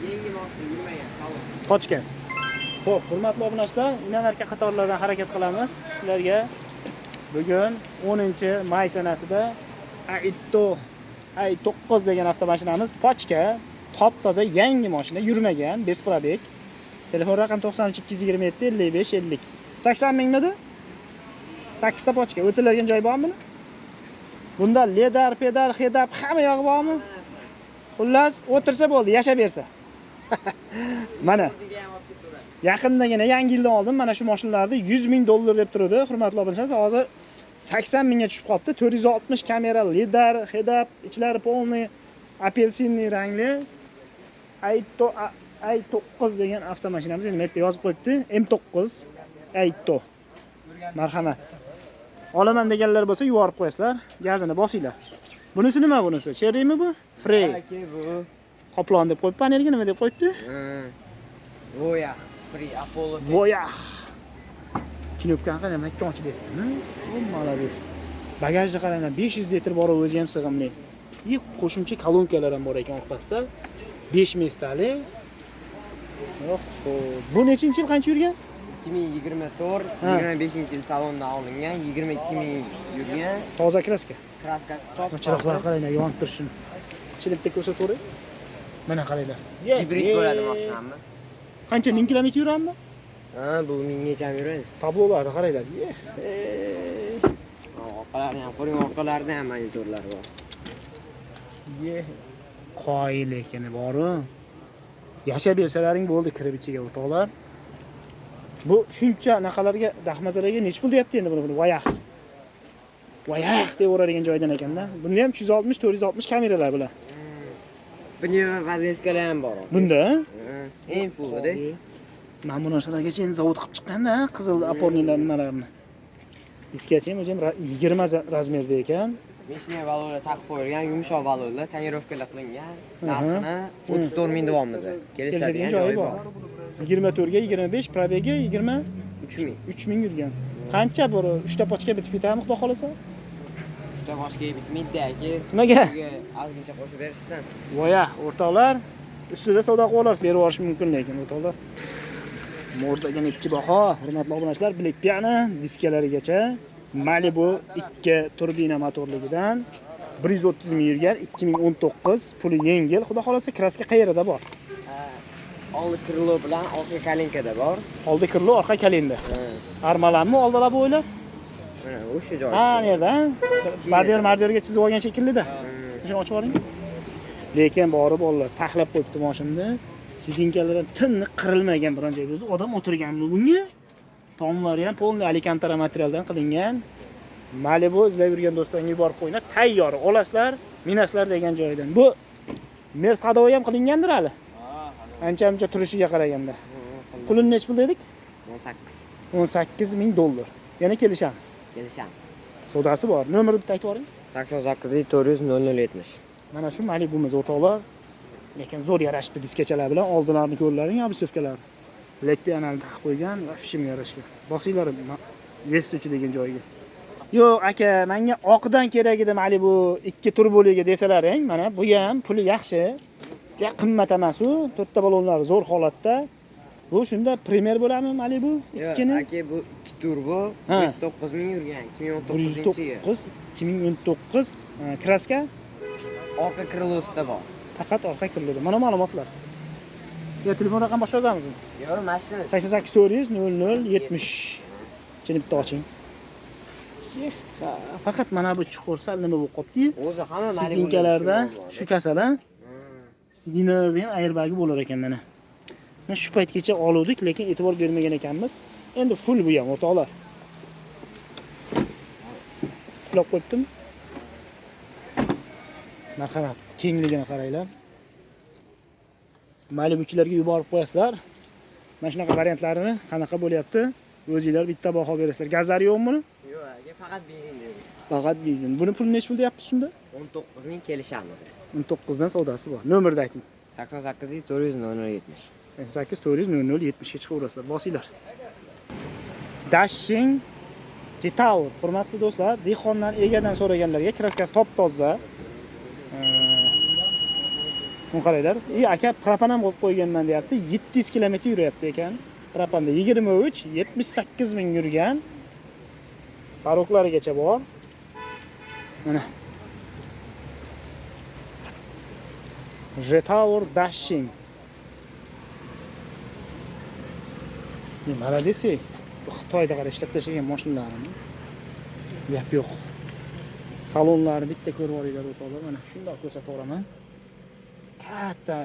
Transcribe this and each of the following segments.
Yangi mashina yurmagan salon. Pochka. Xo'p, hurmatli obunachilar, inomarka qatorlardan harakat qilamiz. Sizlarga bugun 10-may sanasida Aitto i9 degan avtomashinamiz pochka, top-toza yangi mashina, yurmagan, besprobeg. Telefon raqam 93 227 55 50. 80 mingmidi? 8 ta pochka. O'tiladigan joy bormi? Bunda ledar, pedal, hedab hamma yog'i bormi? Xullas, o'tirsa bo'ldi, yashab bersa. Mana yaqindagina yangi yildan oldin mana shu mashinalarni $100,000 deb turadi, hurmatli obunachilar. Hozir 80 mingga tushib qopti. 460 kamera, lidar, hedab, ichlari polniy apelsinli rangli Aitto i9 degan avtomashinamiz. Endi bu yerda yozib qo'yibdi. M9 Aitto. Marhamat. Olaman deganlar bo'lsa yuborib qo'yasizlar, gazini bosinglar. Bunisi nima bunisi? Cherrymi bu? Frey. Bu Qoplon deb qo'yib, panelga nima deb qo'yibdi? Voya, Free Apollo. Voya. Knopkani qanday makka ochib beribdi. O, malades. Bagajda qaranglar, 500 litr bor o'zi ham sig'imli. И qo'shimcha kolonkalar ham bor ekan orqasida. 5 mestali. Bu nechinchi yil qancha yurgan? 2024, 25-yil salondan olingan, 22 ming yurgan. Toza kraska. Kraskasi top. Chiroqlar qaranglar, yonib tursin. Ichida ko'rsatavering. Mana qaranglar. Hibrid bo'ladi mashinamiz. Qancha ming kilometr yuramdi? Bu minggacha yuradi. Tablolarni qaranglar. Orqalarni ham ko'ring, orqalarida ham monitorlar bor. Qoyil ekan bor-ku. Yashab bersalaring bo'ldi kirib ichiga o'toqlar. Bu shuncha naqalarga, dahmazalarga nech pul deyapti endi buni? Voyaq. Voyaq deb o'radigan joydan ekanda. Bunda ham 360, 460 kameralar bular. Buni vazneskalar ham bor. Bunda? Eng full-da. Men bu narsalarga endi zavod qilib chiqqanda, qizil opornilar nimalarni. Diskachi ham 20 razmerda ekan. Meshina valorlar taqib qo'yilgan, yumshoq valorlar, tonirovkalar qilingan. Narxini 34 ming deyapmiz. Kelishadigan joyi bor. 24 ga 25, probega 20 3 ming yurgan. Qancha bu 3 ta pochka bitib ketadimi, xudo xolasa? 3 ta pochka bitmaydi aka. Nimaga? Ozgincha qo'shib berishsan. Voya, o'rtoqlar, ustida savdo qilib berib yuborish mumkin lekin o'rtoqlar. Mordaga nechi baho, hurmatli obunachilar, Black Piano diskalarigacha Malibu 2 turbina motorligidan 130 ming yurgan, 2019, puli yengil, xudo xolasa kraska qayerida bor? Oldi krilo bilan orqa kalinkada bor. Oldi krilo, orqa kalenda. Armalanmi oldalab o'ylab? Mana o'sha joy. Ha, nerda? Mardiyorga chizib olgan shekilli-da. Shuni ochib oling. Lekin borib bolalar taxlab qo'yibdi mashinani. Sidinkalari tinni qirilmagan biron joyda o'zi odam o'tirganmi bunga? Tomlari ham polniy alikantara materialdan qilingan. Malibu izlab yurgan do'stlarga yuborib qo'yinglar, tayyor. Olasizlar, minaslar degan joydan. Bu Mercedes ham qilingandir hali. Ancha-muncha turishiga qaraganda. Pulini nech pul dedik? 18 ming $. Yana kelishamiz. Savdosi bor. Nomerini aytib boring. 89 400 0070. Mana shu Malibu'miz o'rtoqlar. Lekin zo'r yarashibdi diskachalar bilan. Oldinlarini ko'rlaring, obisovkalar. Black Piano'ni taqib qo'ygan, vafshim yarashgan. Bosinglar Vestuchi degan joyga. Yo'q, aka, menga oqidan kerak edi Malibu 2 turboliga desalaring, mana bu ham puli yaxshi. Juda qimmat emas-u, 4 ta balonlar zo'r holatda. Bu shunda primer bo'ladimi Malibu 2 ni? Aka, bu 2 turbo 109 ming yurgan, 2019. 2019 kraska orqa krilosida bor. Faqat orqa krilosida. Mana ma'lumotlar. Ya telefon raqam boshqa yozamizmi? Yo'q, mashina 88 400 0070. Chinibda oching. Faqat mana bu chuqur sal nima bo'lib qopti? O'zi hamma Malibu sidinkalarda shu kasal a? Sidinalarda ham airbagi bo'lar ekan mana. Mana shu paytgacha oluvdik, lekin e'tibor bermagan ekanmiz. Endi full bu ham o'rtoqlar. Qulab qo'yibdim. Marhamat, kengligini qaranglar. Malibuchilarga yuborib qo'yasizlar. Mana shunaqa variantlarini qanaqa bo'lyapti? O'zingizlar bitta baho berasizlar. Gazlari yo'qmi buni? Yo'q, aka, faqat benzin beradi. Faqat benzin. Buni puli nech pul deyapsiz shunda? 19 ming kelishamiz. 19 dan savdosi bor. Nomerni ayting. 88 400 0070. 88 400 0070 ga chiqaverasizlar. Bosinglar. Dashing Jetower, hurmatli do'stlar, dehqondan egadan so'raganlarga kraskasi top-toza. Buni qaranglar. Aka propan ham qo'yib qo'yganman deyapti. 700 kilometr yuryapti ekan. Propanda 23, 78 ming yurgan. Paroklarigacha bor. Mana. Jetower Dashing. Молодец. Xitoyda qarab ishlab tashlagan mashinalarni. Gap yo'q. Salonlarni bitta ko'rib olinglar o'rtoqlar. Mana shunday ko'rsatib o'raman. Katta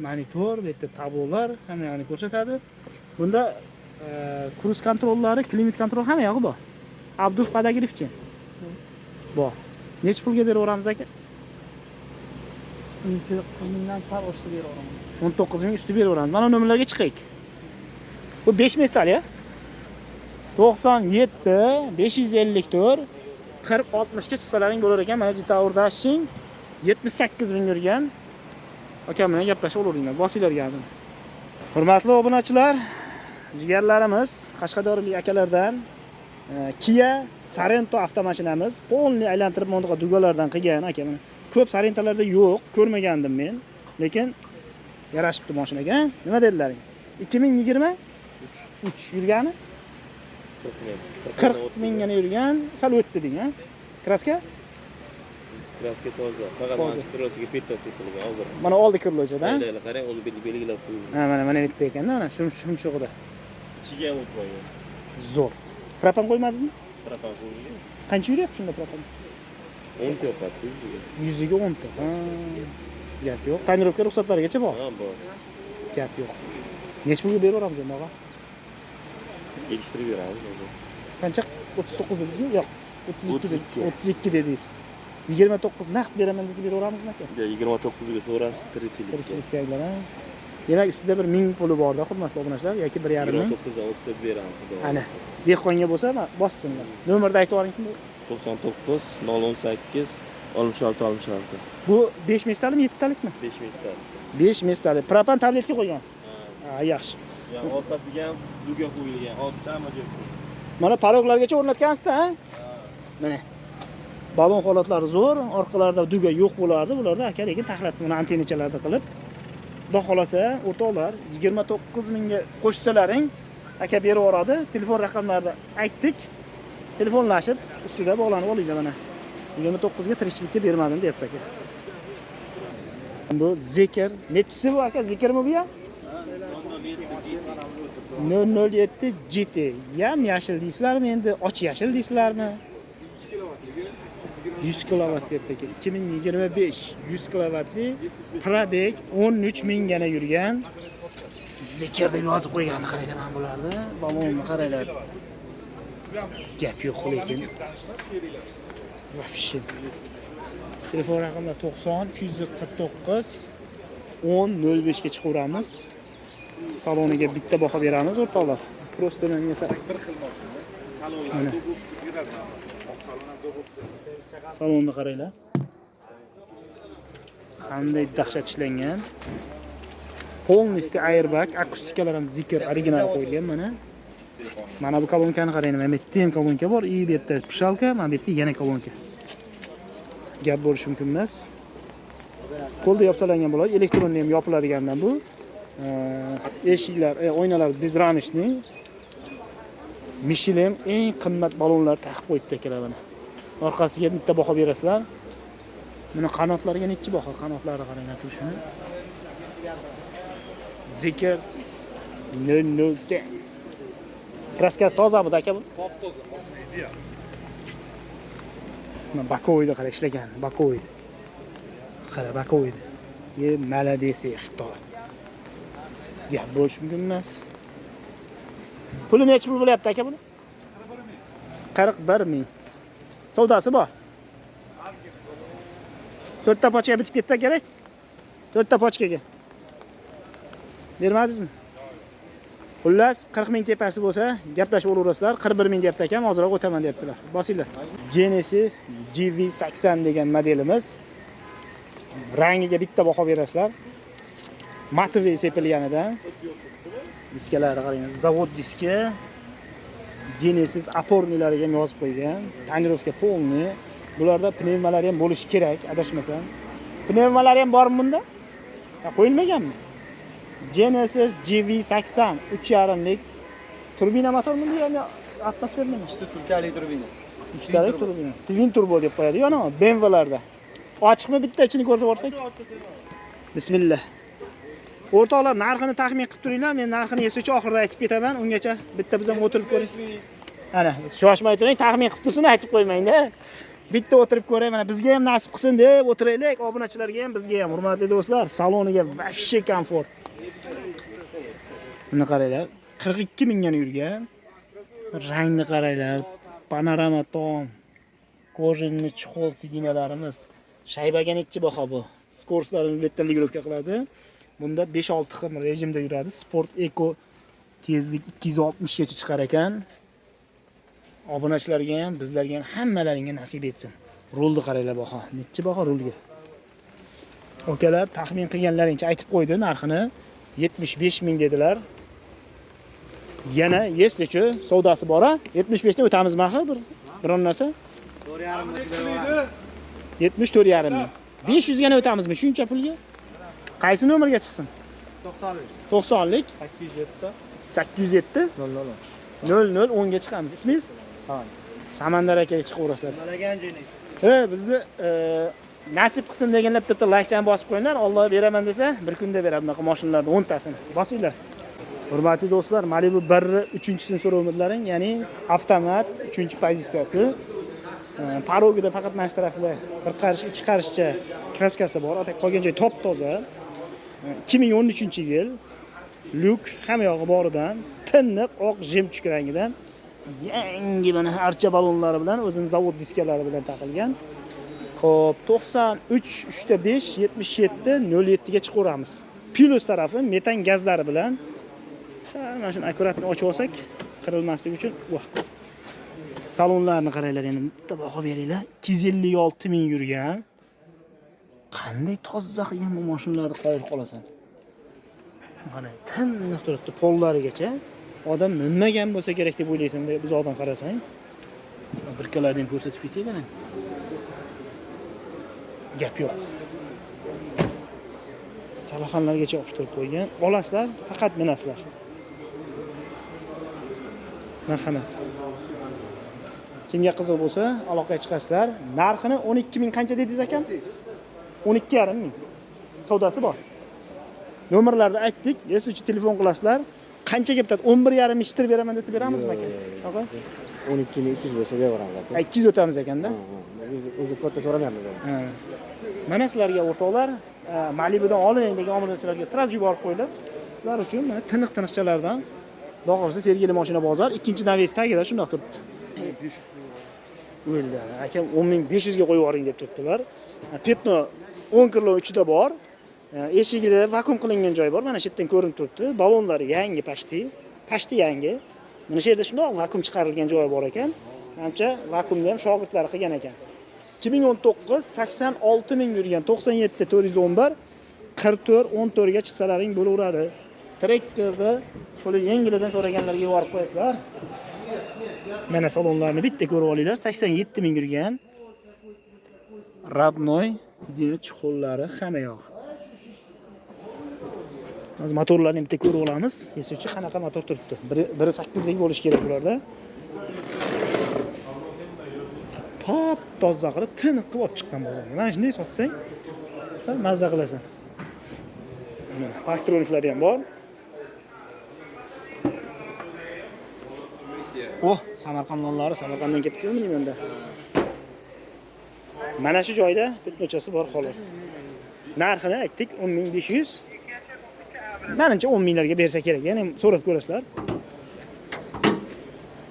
monitor, bitta tablolar hammani ko'rsatadi. Bunda cruise kontrollari, klimat kontrol hamma yog'i bor. Abduf podogrifchi. Bor. Necha pulga beraveramiz aka? 19 mingdan sal oshsa beraveraman. 19 ming usti beraveramiz. Mana nomerlarga chiqaylik. Bu 5 mestali ya. 97 554 40 60 ga chiqsalaring bo'lar ekan. Mana Jetower Dashing 78 ming yurgan. Akam bilan gaplashib olaveringlar. Bosinglar gazini. Hurmatli obunachilar, jigarlarimiz, Qashqadaryolik akalardan Kia Sorento avtomashinamiz polni aylantirib mondiga dugalardan qilgan aka. Mana ko'p Sorentolarda yo'q, ko'rmagandim men. Lekin yarashibdi mashinaga. Nima dedilaring? 2023 yurgani? 40 mingga yurgan, sal o'tdi deng, ha? Kraska? Kraska toza. Faqat mana kirlochiga bitta qilgan hozir. Mana oldi kirlochida. Qarang, uni belgilab qo'ygan. Ha, mana bitta ekanda, mana shumshug'ida. Ichiga ham o't qo'ygan. Zo'r. Propan qo'ymadingizmi? Propan qo'ygan. Qancha yuryapti shunda propan? 10 ta yo'qadi. 100 ga 10 ta. Ha. Gap yo'q. Tonirovka ruxsatlarigacha bor. Ha, bor. Gap yo'q. Necha pulga beraveramiz endi og'a? Kelishtirib beramiz hozir. Qancha? 39 dedingizmi? Yo'q. 32 dedingiz. 29 naqd beraman desa beraveramizmi aka? Yo'q, 29 ga so'rasiz tirikchilik. Tirikchilikdagilar, ha. Demak, ustida bir 1000 puli bor-da, hurmatli obunachilar, yoki 1,5 ming. 29 ga 30 beramiz. Ana, dehqonga bo'lsa, bossinlar. Nomerni aytib yuboring shunda. 99 018 66 66. Bu 5 mestalimi, 7 talikmi? 5 mingta. 5 mestali. Propan tabletga qo'ygansiz. Ha, yaxshi. Ya orqasiga ham duga qo'yilgan. Olti hamma joyga. Mana paroklargacha o'rnatgansizda, ha? Mana. Balon holatlari zo'r, orqalarida duga yo'q bo'lardi. Bularda aka lekin taxlatib buni antenachalarda qilib, xudo xolasa, o'rtoqlar 29 mingga qo'shsalaring aka berib yuboradi. Telefon raqamlarini aytdik. Telefonlashib, ustida bog'lanib olinglar mana. 29 ga tirikchilikka bermadim deyapti aka. Bu Zikr. Nechisi bu aka? Zikrmi bu ya? 007 GT. Yam yashil deysizlarmi endi? Och yashil deysizlarmi? 100 kilovat debdi aka. 2025 100 kilovatli probeg 13 mingga yurgan Zikr deb yozib qo'yganini qaranglar mana bularni. Balonni qaranglar. Gap yo'q lekin. Вообще. Telefon raqamlar 90 249 10 05 ga chiqaveramiz. Saloniga bitta baho beramiz o'rtoqlar. Просто menga bir xil salonlar do'b'si kiradi. Salon do'b'si. Salonni qaranglar. Qanday dahshat ishlangan. Polnisti airbag, akustikalar ham Zikr original qo'yilgan mana. Mana bu kolonkani qarang, mana bu yerda ham kolonka bor, bu yerda pushalka, mana bu yerda yana kolonka. Gap bo'lishi mumkin emas. Qo'lda yopsalangan bo'ladi, elektronli ham yopiladigandan bu. Eshiklar, oynalar bezramishli. Michelin eng qimmat balonlar taqib qo'yibdi akalar mana. Orqasiga bitta baho berasizlar. Mana qanotlariga necha baho, qanotlari qaranglar turishini. Zikr 007. Kraskasi tozami aka bu? Top toza, mashina ideal. Mana Bakoyda qara ishlagan, Bakoyda. Qara Bakoyda. Молодец Xitoy. Gap bo'lish mumkin emas. Puli necha pul bo'lyapti aka buni? 41 ming. Savdosi bor. 4 ta pochka bitib ketsa kerak. 4 ta pochkaga. Bermadingizmi? Xullas 40 ming tepasi bo'lsa, gaplashib olaverasizlar. 41 ming deyapti akam, hozirroq o'taman deyaptilar. Bosinglar. Genesis GV80 degan modelimiz. Rangiga bitta baho berasizlar. Matve sepilganidan. Diskalari qarang, zavod diski. Genesis opornilariga ham yozib qo'ygan. Tonirovka polni. Bularda pnevmalari ham bo'lishi kerak, adashmasam. Pnevmalari ham bormi bunda? Qo'yilmaganmi? Genesis GV80 3.5 lik turbina motormi bu yoki atmosferlimi? Ikkitalik turbina. Ikkitalik turbina. Twin turbo deb qo'yadi, yana BMW'larda. Ochiqmi bitta ichini ko'rsatib o'tsak? Bismillah. O'rtoqlar, narxini taxmin qilib turinglar. Men narxini esuvchi oxirida aytib ketaman. Ungacha bitta biz ham o'tirib ko'ring. Ana, shoshmay turing, taxmin qilib tursin, aytib qo'ymang-da. Bitta o'tirib ko'ray, mana bizga ham nasib qilsin deb o'tiraylik. Obunachilarga ham, bizga ham, hurmatli do'stlar, saloniga vashshi komfort. Buni qaranglar, 42 mingga yurgan. Rangni qaranglar, panorama tom, kojinli chexol sidinalarimiz. Shaybaga nechi baho bu? Skorslarni letdan ligirovka qiladi. Bunda 5-6 xil rejimda yuradi. Sport Eco tezlik 260 gacha chiqar ekan. Obunachilarga ham, bizlarga ham hammalaringga nasib etsin. Rulni qaranglar baho. Nechi baho rulga? Okalar taxmin qilganlaringcha aytib qo'ydi narxini. 75 ming dedilar. Yana yeslichi savdosi bor-a? 75 dan o'tamizmi axir biron narsa? 74,5 ming. 500 gana o'tamizmi shuncha pulga? Qaysi nomerga chiqsin? 90 lik. 807 00 10 ga chiqamiz. Ismingiz? Samandar akaga chiqaverasizlar. Bizni nasib qilsin deganlar bitta like-chani bosib qo'yinglar. Alloh beraman desa, bir kunda beradi bunaqa mashinalarning 10 tasini. Bosinglar. Hurmatli do'stlar, Malibu 1-3-sini so'rovlaring, ya'ni avtomat 3-pozitsiyasi. Parogida faqat mana shu tarafida bir qarish, ikki qarishcha kraskasi bor. Qolgan joy top-toza. 2013-yil. Lyuk hamma yog'i boridan, tiniq oq jemchuk rangidan, yangi mana archa balonlari bilan, o'zining zavod diskalari bilan taqilgan. Xo'p, 93 3/5 77 07 ga chiqaveramiz. Plus tarafi metan gazlari bilan. Mana shuni akkuratni ochib olsak, qirilmasligi uchun. Salonlarni qaranglar, endi bitta baho beringlar. 256 ming yurgan. Qanday toza qilgan bu mashinalarni qo'yib qolasan. Mana tiniq turibdi pollarigacha. Odam minmagan bo'lsa kerak deb o'ylaysan, biz odam qarasang. Birkalarni ham ko'rsatib ketaylik mana. Gap yo'q. Salafanlargacha yopishtirib qo'ygan. Olasizlar, faqat minasizlar. Marhamat. Kimga qiziq bo'lsa, aloqaga chiqasizlar. Narxini 12 ming qancha dedingiz akam? 12,5 ming. Savdosi bor. Nomerlarni aytdik, esuvchi telefon qilasizlar. Qanchaga bitadi? 11,5 ming ishtirib beraman desa beramizmi aka? Aka? 12 ming 300 bo'lsa beraveramiz. 200 o'tamiz ekanda. O'zi katta so'ramayapmiz. Mana sizlarga o'rtoqlar, Malibudan oling degan obunachilarga siraj yuborib qo'yilib, sizlar uchun mana tiniq-tiniqchalardan Dog'orsa Sergeli mashina bozor, ikkinchi naves tagida shundoq turibdi. O'ldi. Akam 10.500 ga qo'yib yuboring deb turibdilar. Petno 10 kilo ichida bor. Eshigida vakuum qilingan joy bor. Mana shu yerdan ko'rinib turibdi. Balonlari yangi pashti yangi. Mana shu yerda shundoq vakuum chiqarilgan joy bor ekan. Ancha vakuumni ham shogirdlari qilgan ekan. 2019 86 ming yurgan 97 411 44 14 ga chiqsalaring bo'laveradi. Trekkerda qo'li yengilidan so'raganlarga yuborib qo'yasizlar. Mana salonlarni bitta ko'rib olinglar. 87 ming yurgan. Radnoy sidina chexollari hamma yoq. Hozir motorlarni bitta ko'rib olamiz. Esuvchi qanaqa motor turibdi? 1.8 lik bo'lish kerak bularda. Top toza qilib, tiniq qilib olib chiqqan bozorga. Mana shunday sotsang, sen mazza qilasan. Mana elektroniklari ham bor. Samarqandlonlari Samarqanddan kelibdimi menda? Mana shu joyda bitnochasi bor xolos. Narxini aytdik 10.500. Menimcha 10 minglarga bersa kerak. Ya'ni so'rab ko'rasizlar.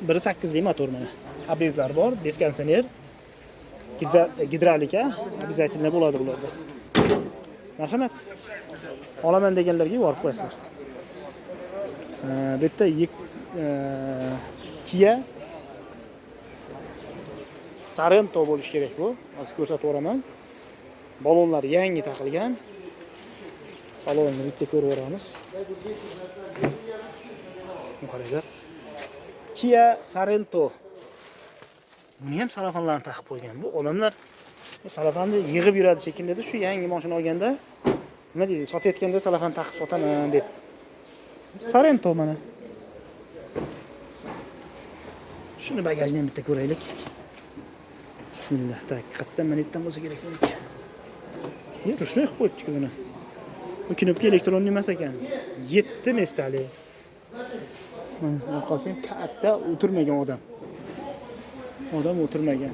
1.8 lik motor mana. Abezlar bor, diskonsioner, gidravlika, обязательно bo'ladi bularda. Marhamat. Olaman deganlarga yuborib qo'yasizlar. Bu yerda Kia Sorento bo'lish kerak bu. Hozir ko'rsatib o'raman. Balonlar yangi taqilgan. Salonni bitta ko'rib o'ramiz. Qaranglar. Kia Sorento. Buni ham salafanlarni taqib qo'ygan. Bu odamlar bu salafanni yig'ib yuradi shekilli, shu yangi mashina olganda nima deydi, sotayotganda salafan taqib sotaman deb. Sorento mana. Shuni bagajni ham bitta ko'raylik. Bismillah, haqiqatdan mana yerdan bo'lsa kerak buniki. Shunday qilib qo'yibdi-ku buni. Bu knopka elektron emas ekan. 7 mestali. Mana qolsang katta o'tirmagan odam. Odam o'tirmagan.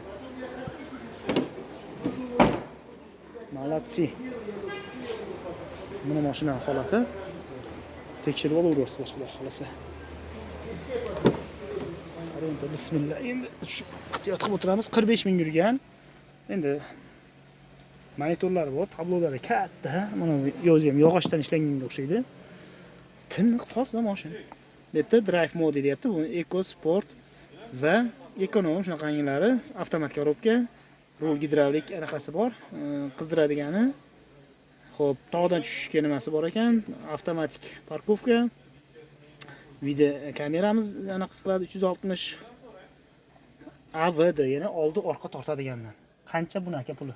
Malatsi. Mana mashina holati. Tekshirib olaverasizlar, xudo xolasa. Sarento, bismillah. Endi shu ehtiyot qilib o'tiramiz. 45 ming yurgan. Endi monitorlari bor, tablolari katta. Mana yo'zi ham yog'ochdan ishlanganga o'xshaydi. Tiniq toza mashina. Bu yerda drive mode deyapti. Bu Eco Sport va ekonom shunaqanglari, avtomat korobka, rul gidravlik anaqasi bor. Qizdiradegani. Xo'p, tog'dan tushishga nimasi bor ekan? Avtomatik parkovka. Video kameramiz anaqa qiladi 360 AVD, ya'ni oldi orqa tortadigandan. Qancha buni aka puli?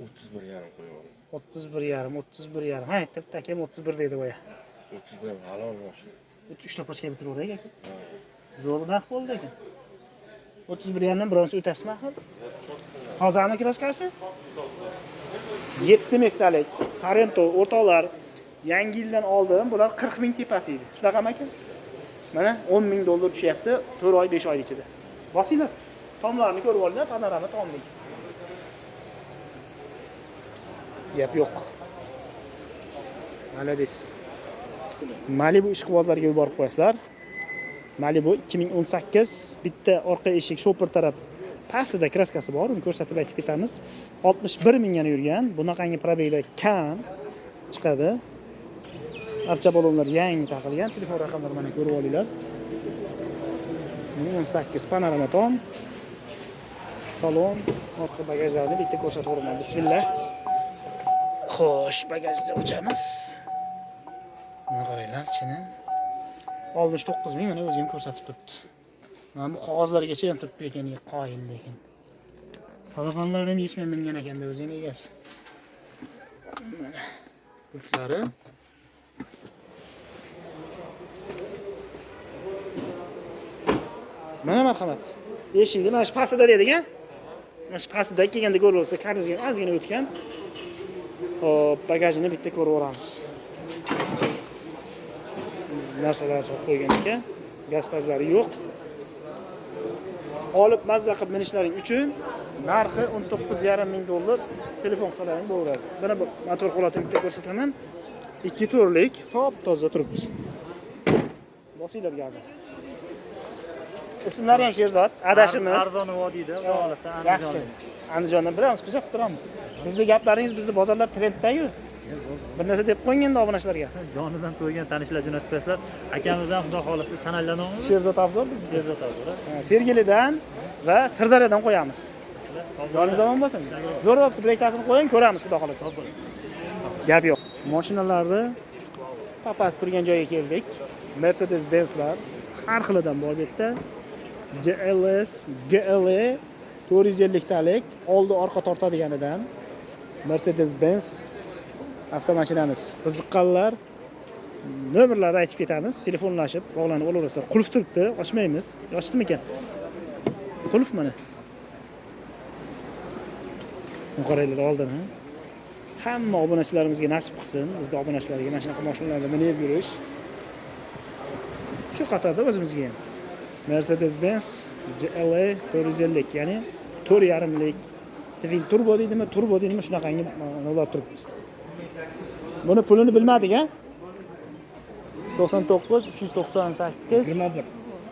31,5 qo'yib. 31,5. Ha, bitta akam 31 dedi boya. 31 halol mashina. 3 topochka bitiraveraylik aka. Zo'r narx bo'ldi ekan. 31 dan bironsi o'tasizmi axir? Hozirmi kraskasi? 7 mestalik Sarento o'rtoqlar yangi yildan oldin bular 40 ming tepasi edi. Shunaqami aka? Mana 10 ming dollar tushyapti 4 oy 5 oy ichida. Bosinglar. Tomlarni ko'rib olinglar, panorama tomlik. Gap yo'q. Malades. Malibu ishqibozlarga yuborib qo'yasizlar. Malibu 2018 bitta orqa eshik shopper taraf pastida kraskasi bor, uni ko'rsatib aytib ketamiz. 61 mingga yurgan. Bunaqangi probeglar kam chiqadi. Archa balonlar yangi taqilgan. Telefon raqamlarini mana ko'rib olinglar. 18 panorama tom. Salon, orqa bagajlarni bitta ko'rsatib o'raman. Bismillah. Xo'sh, bagajni ochamiz. Mana qaranglar, ichini 69 ming mana o'zim ko'rsatib turibdi. Mana bu qog'ozlargacha ham turibdi ekaniga qoyil lekin. Sadafanlar ham yechmay mingan ekanda o'zing egasi. Butlari. Mana marhamat. Eshikni mana shu pastida dedik-a? Mana shu pastida kelganda ko'rib olsa, karzga ozgina o'tgan. Hop, bagajini bitta ko'rib o'ramiz. Narsalar solib qo'ygan ekan. Gaz pazlari yo'q. Olib mazza qilib minishlaring uchun narxi 19,5 ming dollar. Telefon qilsalaring bo'laveradi. Mana bu motor holatini bitta ko'rsataman. 2 turlik, top-toza turibdi. Bosinglar gazni. Ismlari ham Sherzod, adashimiz. Arzon vodiyda, xudo xolasa Andijon. Andijondan bilamiz, kuzatib turamiz. Sizning gaplaringiz bizda bozorlar trendda-yu. Bir narsa deb qo'ying endi obunachilarga. Jonidan to'ygan tanishlar jo'natib qo'yasizlar. Akamiz ham xudo xolasa kanallar nomi Sherzod Avzor biz. Sherzod Avzor. Sergelidan va Sirdaryodan qo'yamiz. Joningiz omon bo'lsin. Zo'r bo'libdi, brekasini qo'ying, ko'ramiz xudo xolasa. Gap yo'q. Mashinalarni papasi turgan joyga keldik. Mercedes-Benz'lar har xilidan bor bu yerda. GLS, GLE 450 talik, oldi orqa tortadiganidan Mercedes-Benz avtomashinamiz. Qiziqqanlar nomerlarni aytib ketamiz, telefonlashib bog'lanib olaverasizlar. Qulf turibdi, ochmaymiz. Ochdimi ekan? Qulf mana. Qaranglar oldin, ha. Hamma obunachilarimizga nasib qilsin, bizning obunachilarga mana shunaqa mashinalarda minib yurish. Shu qatorda o'zimizga ham Mercedes-Benz GLE 450, ya'ni 4,5lik twin turbo deydimi, turbo deydimi, shunaqangi ular turibdi. Buni pulini bilmadik-a? 99 398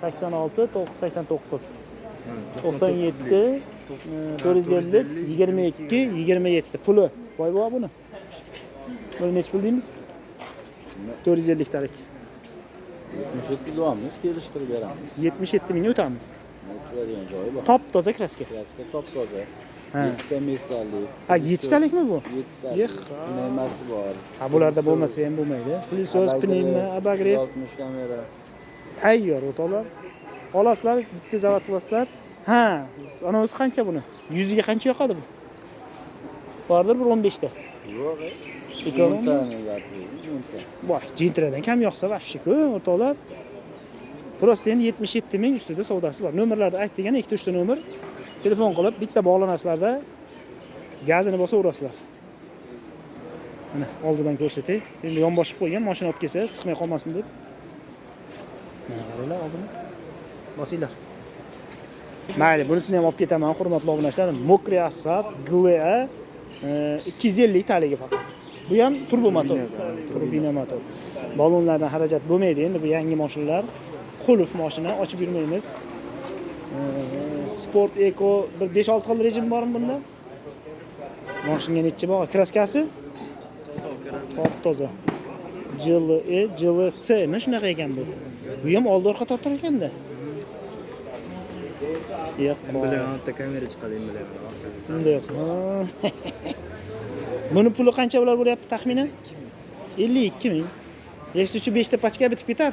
86 89 97 450 22 27 puli. Voy buni. Buni nech pul deymiz? 450 talik. 77 do'amiz kelishtirib beramiz. 77 ming o'tamiz. O'tadigan joyi bor. Top toza kraska. Kraska top toza. Ha. 7 metrli. Ha, 7 talikmi bu? 7 talik. Nimasi bor? Ha, bularda bo'lmasa ham bo'lmaydi. Plysos, pnevma, abagrev, 60 kamera. tayyor o'toqlar. Olasizlar, bitta zavod qilasizlar. Ha, ana o'zi qancha buni? 100 ga qancha yoqadi bu? Bordir bir 15 ta. Yo'q, O'ntani gapirdi. Voy, jintradan kam yoqsa vafshi-ku, o'rtoqlar. Prosta endi 77 ming ustida savdosi bor. Nomerlarni ayt degan 2-3 ta nomer. Telefon qilib bitta bog'lanasizlarda gazini bosaverasizlar. Mana oldidan ko'rsatay. Endi yonboshib qo'ygan, mashina olib kelsa, siqmay qolmasin deb. Mana qaranglar oldin. Bosinglar. Mayli, bunisini ham olib ketaman, hurmatli obunachalarim. Mokriy asfalt GLA 250 taliga faqat. Bu ham turbo motor, turbina motor. Balonlardan xarajat bo'lmaydi. Endi bu yangi mashinalar, qulf mashina, ochib yurmaymiz. Sport Eco bir 5-6 xil rejim bormi bunda? Mashinaga necha bor? Kraskasi? Top-toza. GLE, GLC, mana shunaqa ekan bu. Bu ham oldi orqa tortar ekanda. Yo'q, bilan ortda kamera chiqadi bilan. Bunday yo'q. Buni puli qancha bo'lyapti taxminan? 52 ming. Eshituvchi 5 ta pachka bitib ketar.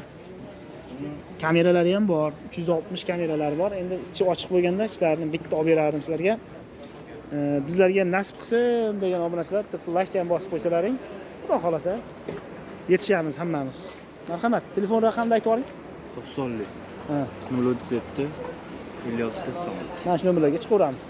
Kameralari ham bor, 360 kameralari bor. Endi ichi ochiq bo'lganda ichlarini bitta olib berardim sizlarga. Bizlarga ham nasib qilsin degan obunachilar like-ni bosib qo'ysalaring, xudo xolasa yetishamiz hammamiz. Marhamat, telefon raqamini aytib oling. 90lik. Ha, 037 56 90. mana shu nomerlarga chiqaveramiz.